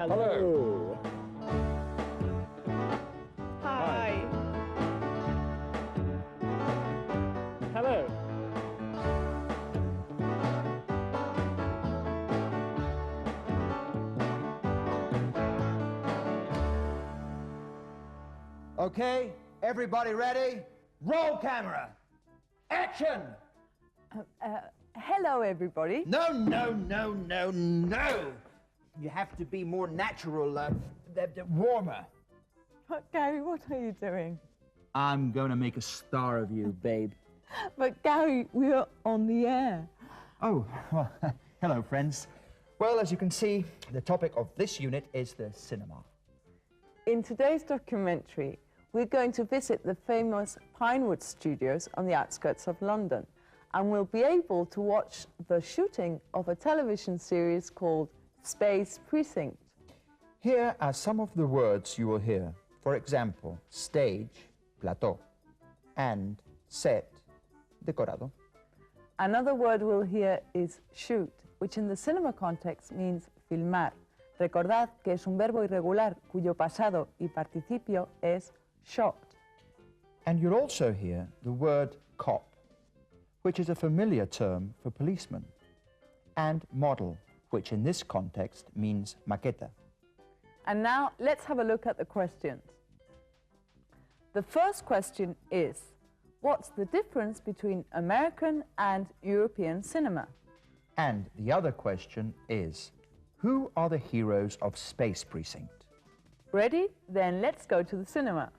Hello. Hi. Hello. Okay, everybody ready? Roll camera. Action! Hello, everybody. No. You have to be more natural, warmer. But Gary, what are you doing? I'm going to make a star of you, babe. But Gary, we are on the air. Oh, well, hello, friends. Well, as you can see, the topic of this unit is the cinema. In today's documentary, we're going to visit the famous Pinewood Studios on the outskirts of London, and we'll be able to watch the shooting of a television series called Space Precinct. Here are some of the words you will hear. For example, stage, plateau, and set, decorado. Another word we'll hear is shoot, which in the cinema context means filmar. Recordad que es un verbo irregular cuyo pasado y participio es shot. And you'll also hear the word cop, which is a familiar term for policeman, and model, which in this context means maqueta. And now let's have a look at the questions. The first question is, what's the difference between American and European cinema? And the other question is, who are the heroes of Space Precinct? Ready? Then let's go to the cinema.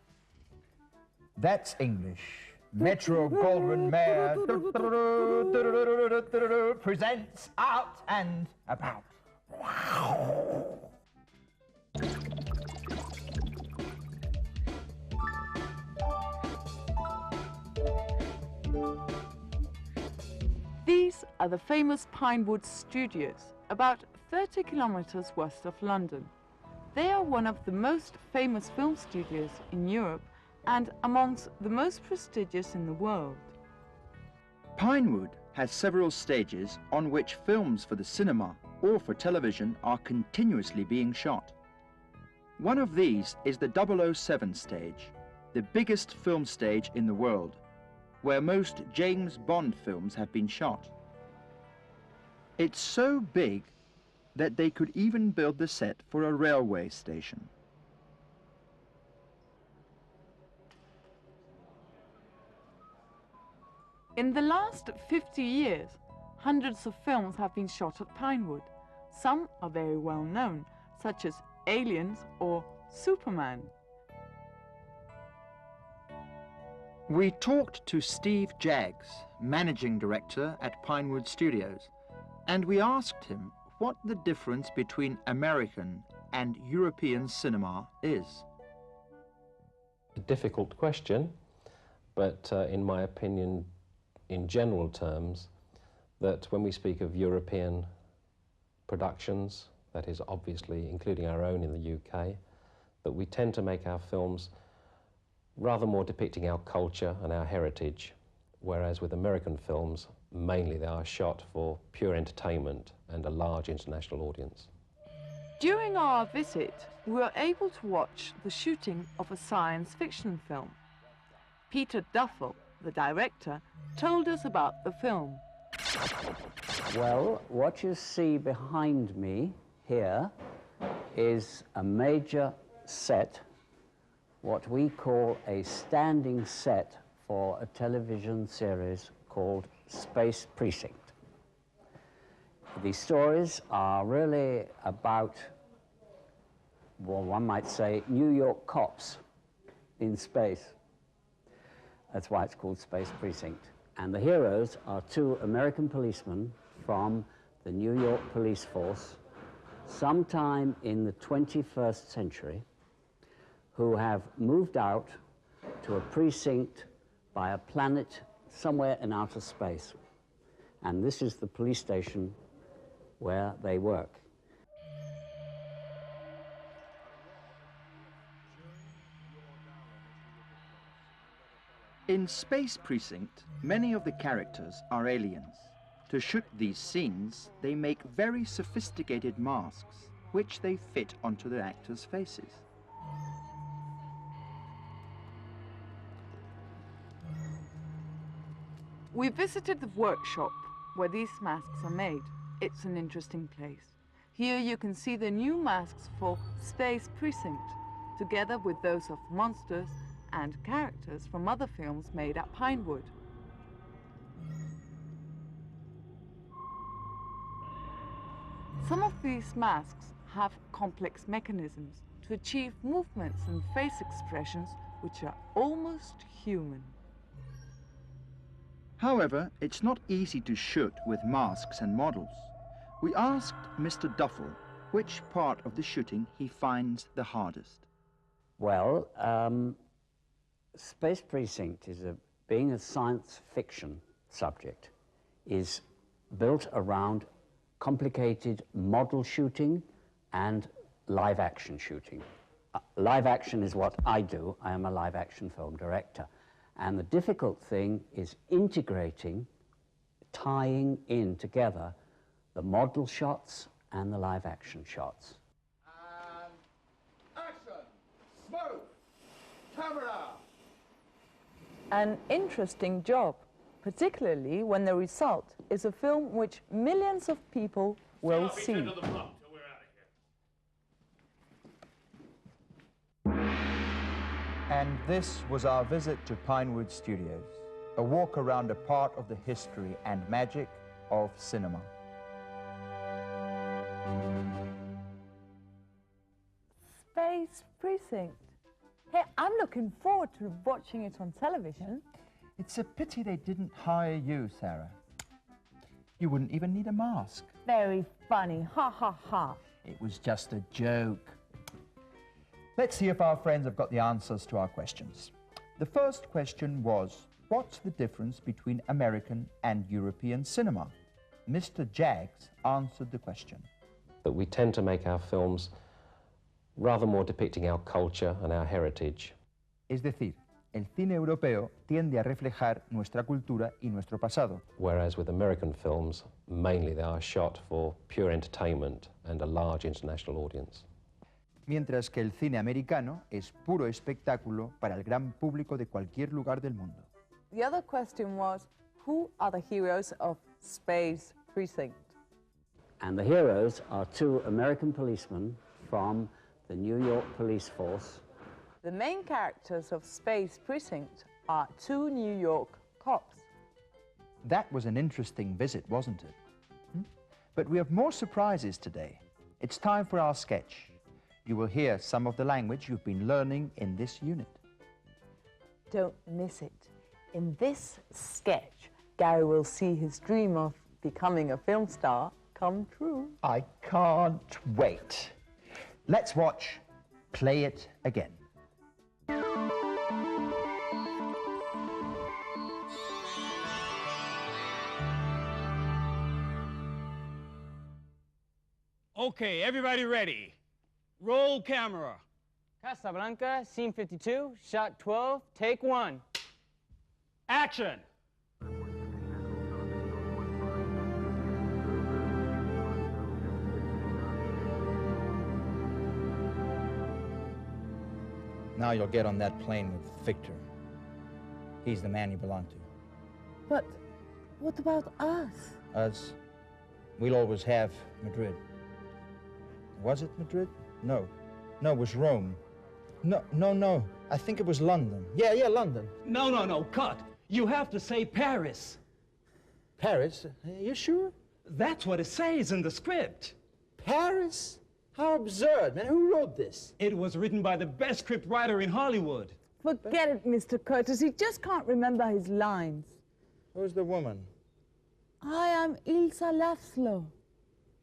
That's English. Metro Goldwyn Mayer presents Out and About. These are the famous Pinewood Studios, about 30 kilometers west of London. They are one of the most famous film studios in Europe and amongst the most prestigious in the world. Pinewood has several stages on which films for the cinema or for television are continuously being shot. One of these is the 007 stage, the biggest film stage in the world, where most James Bond films have been shot. It's so big that they could even build the set for a railway station. In the last 50 years, hundreds of films have been shot at Pinewood. Some are very well known, such as Aliens or Superman. We talked to Steve Jaggs, managing director at Pinewood Studios, and we asked him what the difference between American and European cinema is. A difficult question, but in my opinion, in general terms, that when we speak of European productions, that is obviously including our own in the UK, that we tend to make our films rather more depicting our culture and our heritage, whereas with American films, mainly they are shot for pure entertainment and a large international audience. During our visit, we were able to watch the shooting of a science fiction film. Peter Duffel, the director, told us about the film. Well, what you see behind me here is a major set, what we call a standing set for a television series called Space Precinct. The stories are really about, well, one might say, New York cops in space. That's why it's called Space Precinct. And the heroes are two American policemen from the New York police force, sometime in the 21st century, who have moved out to a precinct by a planet somewhere in outer space. And this is the police station where they work. In Space Precinct, many of the characters are aliens. To shoot these scenes, they make very sophisticated masks, which they fit onto the actors' faces. We visited the workshop where these masks are made. It's an interesting place. Here you can see the new masks for Space Precinct, together with those of monsters and characters from other films made at Pinewood. Some of these masks have complex mechanisms to achieve movements and face expressions which are almost human. However, it's not easy to shoot with masks and models. We asked Mr. Duffel which part of the shooting he finds the hardest. Well, Space Precinct being a science fiction subject, is built around complicated model shooting and live action shooting. Live action is what I do. I am a live action film director. And the difficult thing is integrating, tying in together the model shots and the live action shots. And action! Smoke! Camera! An interesting job, particularly when the result is a film which millions of people will see. And this was our visit to Pinewood Studios, a walk around a part of the history and magic of cinema. Space Precinct. Hey, I'm looking forward to watching it on television. It's a pity they didn't hire you, Sarah. You wouldn't even need a mask. Very funny, ha ha ha. It was just a joke. Let's see if our friends have got the answers to our questions. The first question was, what's the difference between American and European cinema? Mr. Jaggs answered the question. That we tend to make our films rather more depicting our culture and our heritage. Es decir, el cine europeo tiende a reflejar nuestra cultura y nuestro pasado. Whereas with American films, mainly they are shot for pure entertainment and a large international audience. Mientras que el cine americano es puro espectáculo para el gran público de cualquier lugar del mundo. The other question was, who are the heroes of Space Precinct? And the heroes are two American policemen from the New York police force. The main characters of Space Precinct are two New York cops. That was an interesting visit, wasn't it? But we have more surprises today. It's time for our sketch. You will hear some of the language you've been learning in this unit. Don't miss it. In this sketch, Gary will see his dream of becoming a film star come true. I can't wait. Let's watch Play It Again. Okay, everybody ready? Roll camera. Casablanca, scene 52, shot 12, take 1. Action! Now you'll get on that plane with Victor. He's the man you belong to. But what about us? Us? We'll always have Madrid. Was it Madrid? No. No, it was Rome. No. I think it was London. Yeah, London. No, cut. You have to say Paris. Paris? Are you sure? That's what it says in the script. Paris? How absurd, man. Who wrote this? It was written by the best script writer in Hollywood. Forget it, Mr. Curtis. He just can't remember his lines. Who's the woman? I am Ilsa Laszlo.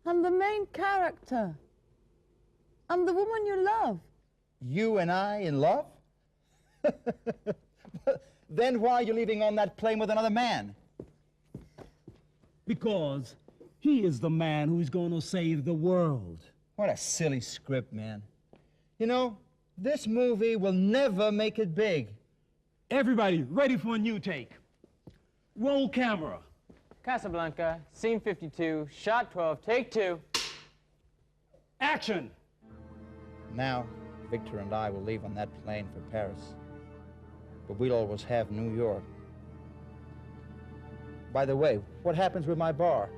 I'm the main character. I'm the woman you love. You and I in love? Then why are you leaving on that plane with another man? Because he is the man who's going to save the world. What a silly script, man. You know, this movie will never make it big. Everybody ready for a new take. Roll camera. Casablanca, scene 52, shot 12, take 2. Action! Now, Victor and I will leave on that plane for Paris. But we'll always have New York. By the way, what happens with my bar?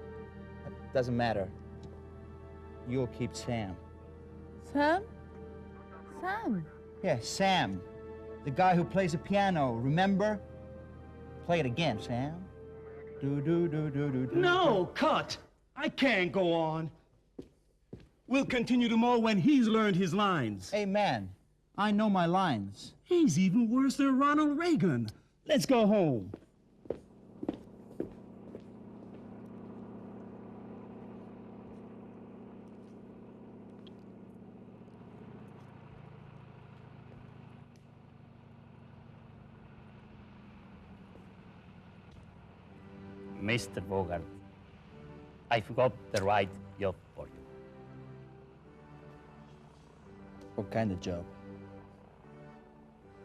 It doesn't matter. You'll keep Sam. Sam? Sam? Yeah, Sam. The guy who plays the piano, remember? Play it again, Sam. Do-do-do-do-do-do. No, cut! I can't go on. We'll continue tomorrow when he's learned his lines. Hey, man, I know my lines. He's even worse than Ronald Reagan. Let's go home. Mr. Bogart, I've got the right job for you. What kind of job?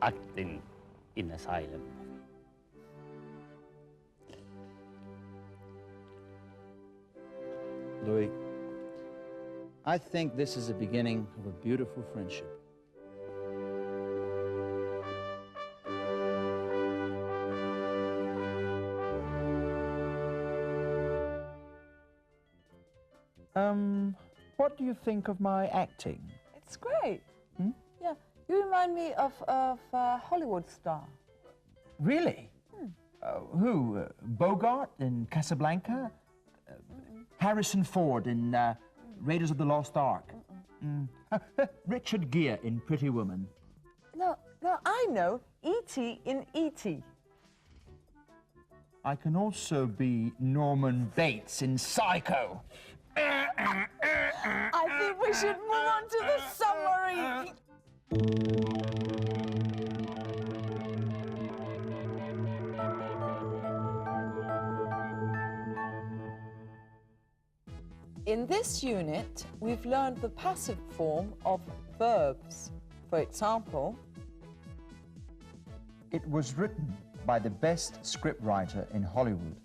Acting in a silent movie. Louis, I think this is the beginning of a beautiful friendship. What do you think of my acting? It's great. Hmm? Yeah, you remind me of a Hollywood star. Really? Who? Bogart in Casablanca? Harrison Ford in Raiders of the Lost Ark? Richard Gere in Pretty Woman? No, I know. E.T. in E.T. I can also be Norman Bates in Psycho. I think we should move on to the summary. In this unit, we've learned the passive form of verbs. For example, It was written by the best scriptwriter in Hollywood.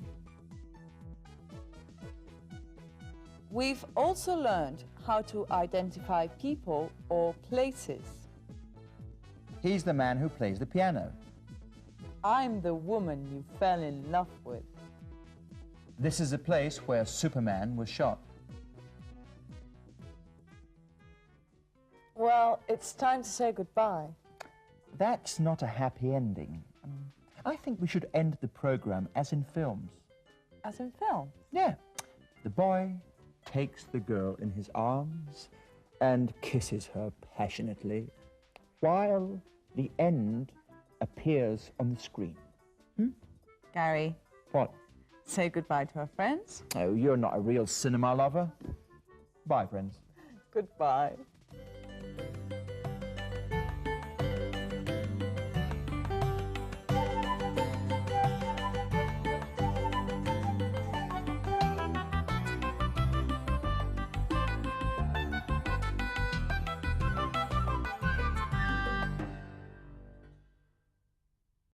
we've also learned how to identify people or places. He's the man who plays the piano. I'm the woman you fell in love with. This is a place where Superman was shot. Well, it's time to say goodbye. That's not a happy ending. I think we should end the program as in films. As in film. Yeah. The boy takes the girl in his arms and kisses her passionately while the end appears on the screen. Gary, What? say goodbye to our friends. Oh, you're not a real cinema lover. Bye, friends. Goodbye.